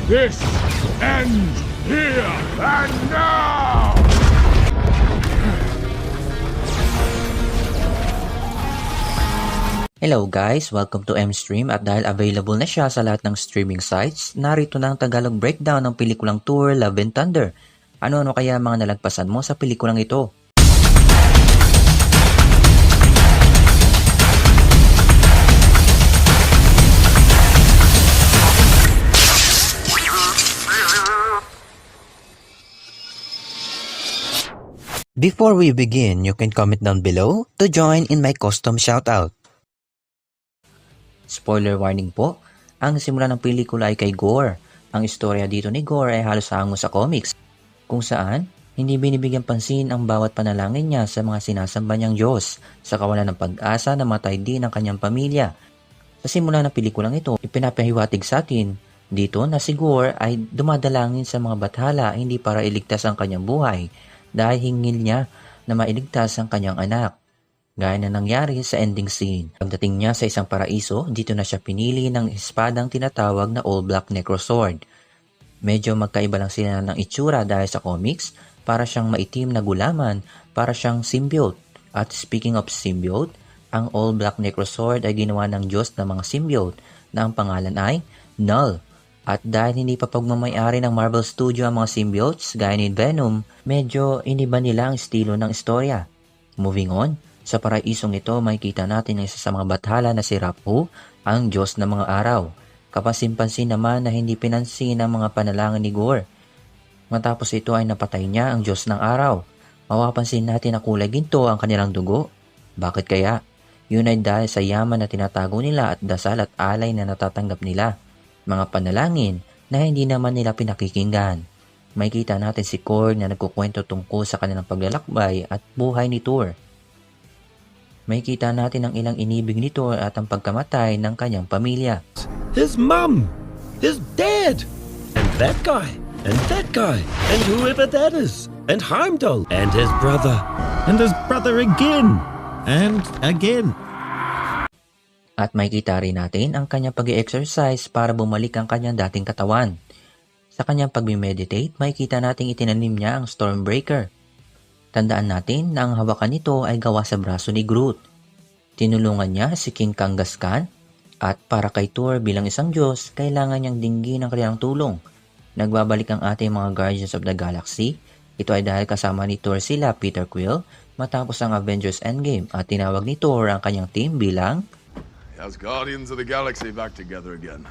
This ends here and now! Hello guys! Welcome to M-Stream at dahil available na siya sa lahat ng streaming sites, narito na ang Tagalog breakdown ng pelikulang Thor Love and Thunder. Ano-ano kaya mga nalagpasan mo sa pelikulang ito? Before we begin, you can comment down below to join in my custom shoutout. Spoiler warning po, ang simula ng pelikula ay kay Gorr. Ang istorya dito ni Gorr ay halos hango sa comics, kung saan hindi binibigyan pansin ang bawat panalangin niya sa mga sinasamba niyang Diyos sa kawalan ng pag-asa na matay din ang kanyang pamilya. Sa simula ng pelikulang ito, ipinapahiwatig sa atin dito na si Gorr ay dumadalangin sa mga bathala hindi para iligtas ang kanyang buhay dahil hingil niya na mailigtas ang kanyang anak. Gaya na nangyari sa ending scene. Pagdating niya sa isang paraiso, dito na siya pinili ng espadang tinatawag na All Black Necrosword. Medyo magkaiba lang sila ng itsura dahil sa comics, para siyang maitim na gulaman, para siyang symbiote. At speaking of symbiote, ang All Black Necrosword ay ginawa ng Diyos ng mga symbiote na ang pangalan ay Null. At dahil hindi pa pagmamayari ng Marvel Studio ang mga symbiotes gaya ni Venom, medyo iniba nila ang estilo ng istorya. Moving on, sa paraisong ito, makikita natin ang isa sa mga bathala na si Rapu, ang Diyos ng mga araw. Kapansin-pansin naman na hindi pinansin ang mga panalangin ni Gorr. Matapos ito ay napatay niya ang Diyos ng araw. Mapapansin natin na kulay ginto ang kanilang dugo. Bakit kaya? Yun ay dahil sa yaman na tinatago nila at dasal at alay na natatanggap nila. Mga panalangin na hindi naman nila pinakikinggan. Makikita natin si Korg na nagkukwento tungkol sa kanilang paglalakbay at buhay ni Thor. Makikita natin ang ilang inibig ni Thor at ang pagkamatay ng kanyang pamilya. His mum is dead! And that guy, and that guy, and whoever that is, and Heimdall, and his brother again, and again. At makikita rin natin ang kanyang pag-exercise para bumalik ang kanyang dating katawan. Sa kanyang pag-meditate, makikita natin itinanim niya ang Stormbreaker. Tandaan natin na ang hawakan nito ay gawa sa braso ni Groot. Tinulungan niya si King Kangaskhan at para kay Thor bilang isang Diyos, kailangan niyang dinggin ang kanilang tulong. Nagbabalik ang ating mga Guardians of the Galaxy. Ito ay dahil kasama ni Thor sila Peter Quill matapos ang Avengers Endgame at tinawag ni Thor ang kanyang team bilang As Guardians of the Galaxy back together again.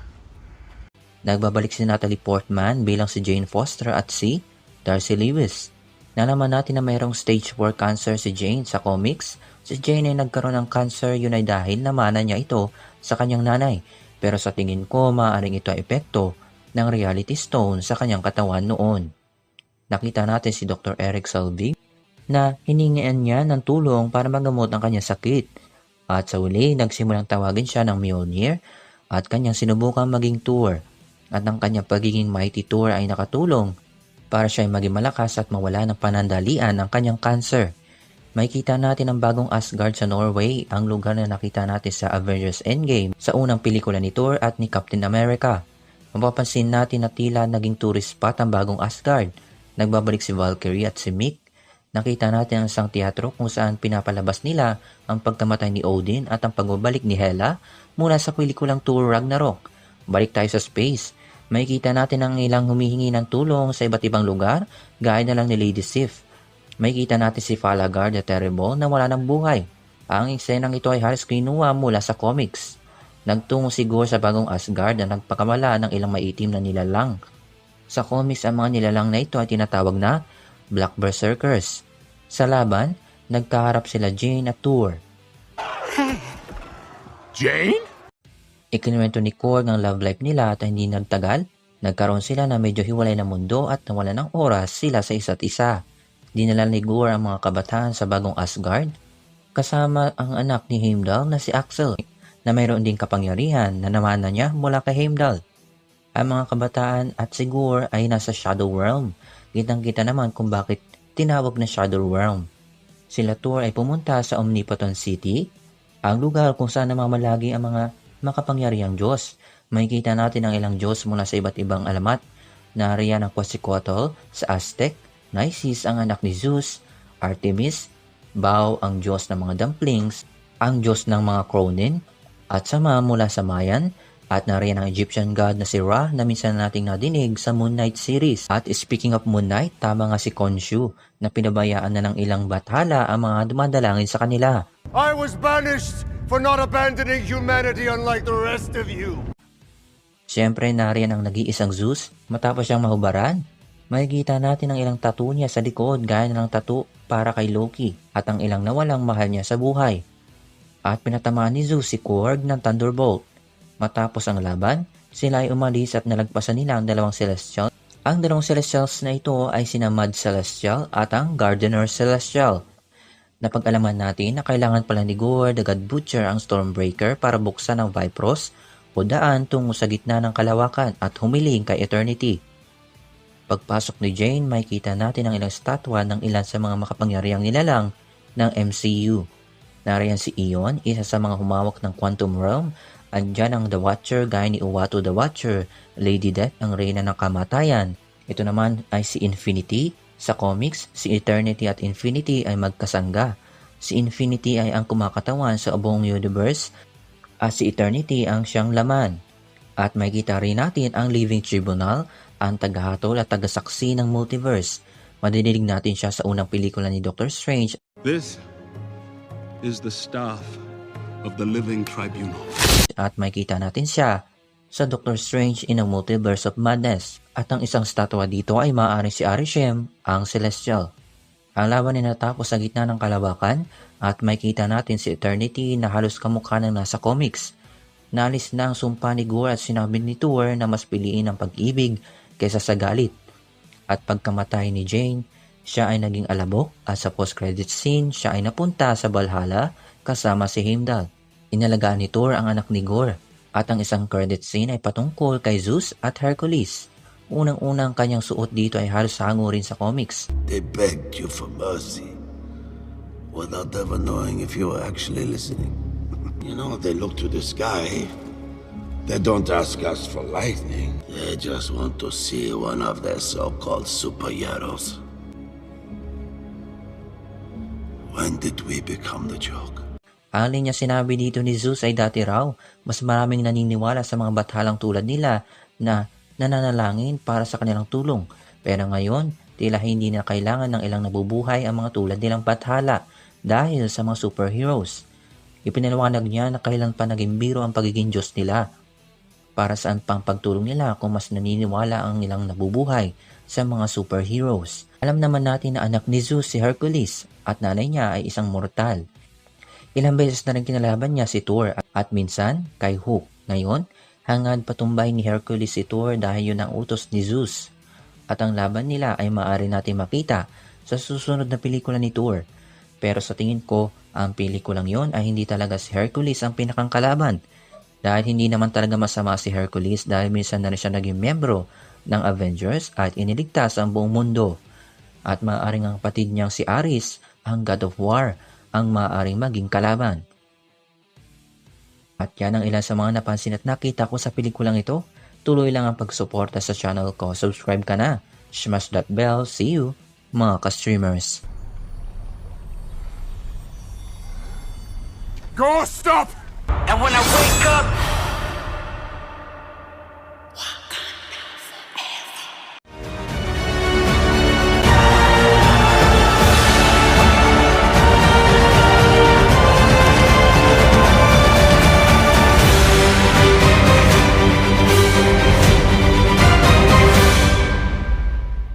Nagbabalik si Natalie Portman bilang si Jane Foster at si Darcy Lewis. Nalaman natin na mayroong stage 4 cancer si Jane sa comics. Si Jane ay nagkaroon ng cancer, yun ay dahil namana niya ito sa kanyang nanay. Pero sa tingin ko, maaaring ito ay epekto ng reality stone sa kanyang katawan noon. Nakita natin si Dr. Eric Selvig na hiningian niya ng tulong para magamot ang kanyang sakit. At sa uli, nagsimulang tawagin siya ng Mjolnir at kanyang sinubukang maging Thor. At ang kanyang pagiging mighty Thor ay nakatulong para siya ay maging malakas at mawala ng panandalian ang kanyang cancer. Makikita natin ang bagong Asgard sa Norway, ang lugar na nakita natin sa Avengers Endgame sa unang pelikula ni Thor at ni Captain America. Mapapansin natin na tila naging tourist spot ang bagong Asgard. Nagbabalik si Valkyrie at si Mick. Nakita natin ang isang teatro kung saan pinapalabas nila ang pagkamatay ni Odin at ang pagbabalik ni Hela mula sa pelikulang Thor Ragnarok. Balik tayo sa space. Makikita natin ang ilang humihingi ng tulong sa iba't ibang lugar, gaya na lang ni Lady Sif. Makikita natin si Falagard the Terrible na wala ng buhay. Ang eksenang ito ay halos kinuha mula sa comics. Nagtungo si Gorr sa bagong Asgard na nagpakamala ng ilang maitim na nilalang. Sa comics, ang mga nilalang na ito ay tinatawag na Black Berserkers. Sa laban, nagkaharap sila Jane at Thor. Jane? Ikinuwento ni Korg ang love life nila at hindi nagtagal, nagkaroon sila na medyo hiwalay na mundo at nawala ng oras sila sa isa't isa. Dinala ni Gorr ang mga kabataan sa bagong Asgard, kasama ang anak ni Heimdall na si Axel, na mayroon ding kapangyarihan na namana niya mula kay Heimdall. Ang mga kabataan at si Gorr ay nasa Shadow Realm. Kitang-kita naman kung bakit tinawag na Shadow Realm. Sila Thor ay pumunta sa Omnipotent City, ang lugar kung saan namamalagi ang mga makapangyarihang Diyos. Makikita natin ang ilang Diyos mula sa iba't ibang alamat. Nariyan ang Quetzalcoatl sa Aztec, Isis ang anak ni Zeus, Artemis, Bao ang Diyos ng mga dumplings, ang Diyos ng mga Cronin, at Sama mula sa Mayan, at nariyan ang Egyptian god na si Ra na minsan nating nadinig sa Moon Knight series. At speaking of Moon Knight, tama nga si Khonshu na pinabayaan na ng ilang bathala ang mga dumadalangin sa kanila. I was banished for not abandoning humanity unlike the rest of you. Siyempre nariyan ang nag-iisang Zeus matapos siyang mahubaran. Makikita natin ang ilang tattoo niya sa likod gaya ng tattoo para kay Loki at ang ilang nawalang mahal niya sa buhay. At pinatamaan ni Zeus si Korg ng Thunderbolt. Matapos ang laban, sila ay umalis at nalagpasan nila ang dalawang Celestial. Ang dalawang Celestials na ito ay sina Mud Celestial at ang Gardener Celestial. Napag-alaman natin na kailangan pala ni Gorr the God Butcher ang Stormbreaker para buksan ang Bifrost o daan tungo sa gitna ng kalawakan at humiling kay Eternity. Pagpasok ni Jane, makikita natin ang ilang statwa ng ilan sa mga makapangyarihang nilalang ng MCU. Nariyan si Eon, isa sa mga humawak ng Quantum Realm. Andyan ang The Watcher gaya ni Uatu the Watcher, Lady Death ang reyna ng kamatayan. Ito naman ay si Infinity. Sa comics, si Eternity at Infinity ay magkasangga. Si Infinity ay ang kumakatawan sa buong universe at si Eternity ang siyang laman. At makikita rin natin ang Living Tribunal, ang tagahatol at tagasaksi ng multiverse. Madidinig natin siya sa unang pelikula ni Doctor Strange. This is the staff of the Living Tribunal. At makikita natin siya sa Doctor Strange in a Multiverse of Madness. At ang isang statwa dito ay maaaring si Arishem, ang Celestial. Ang laban ay natapos sa gitna ng kalawakan at makikita natin si Eternity na halos kamukha ng nasa comics. Naalis na ang sumpa ni Gorr at sinabi ni Thor na mas piliin ang pag-ibig kaysa sa galit. At pagkamatay ni Jane, siya ay naging alabok at sa post-credit scene siya ay napunta sa Valhalla kasama si Heimdall. Inalagaan ni Thor ang anak ni Gorr at ang isang credit scene ay patungkol kay Zeus at Hercules. Unang-unang kanyang suot dito ay halos hango rin sa comics. They begged you for mercy without ever knowing if you were actually listening. You know, they look to the sky. They don't ask us for lightning. They just want to see one of their so-called superheroes. When did we become the joke? Ang linya sinabi dito ni Zeus ay dati raw, mas maraming naniniwala sa mga bathalang tulad nila na nananalangin para sa kanilang tulong. Pero ngayon, tila hindi na kailangan ng ilang nabubuhay ang mga tulad nilang bathala dahil sa mga superheroes. Ipinaliwanag niya na kailan pa naging biro ang pagiging Diyos nila. Para saan pang pagtulong nila kung mas naniniwala ang ilang nabubuhay sa mga superheroes. Alam naman natin na anak ni Zeus si Hercules at nanay niya ay isang mortal. Ilang beses na rin kinalaban niya si Thor at minsan kay Hook. Ngayon, hangad patumbay ni Hercules si Thor dahil yun ang utos ni Zeus. At ang laban nila ay maaari natin makita sa susunod na pelikula ni Thor. Pero sa tingin ko, ang pelikulang yon ay hindi talaga si Hercules ang pinakang kalaban. Dahil hindi naman talaga masama si Hercules dahil minsan na rin siya naging membro ng Avengers at iniligtas ang buong mundo. At maaaring ang kapatid niyang si Ares, ang God of War, ang maaaring maging kalaban. At yan ang ilan sa mga napansin at nakita ko sa pelikulang ito. Tuloy lang ang pagsuporta sa channel ko. Subscribe ka na. Smash that bell. See you, mga ka-streamers. Go, stop! And when I wake up,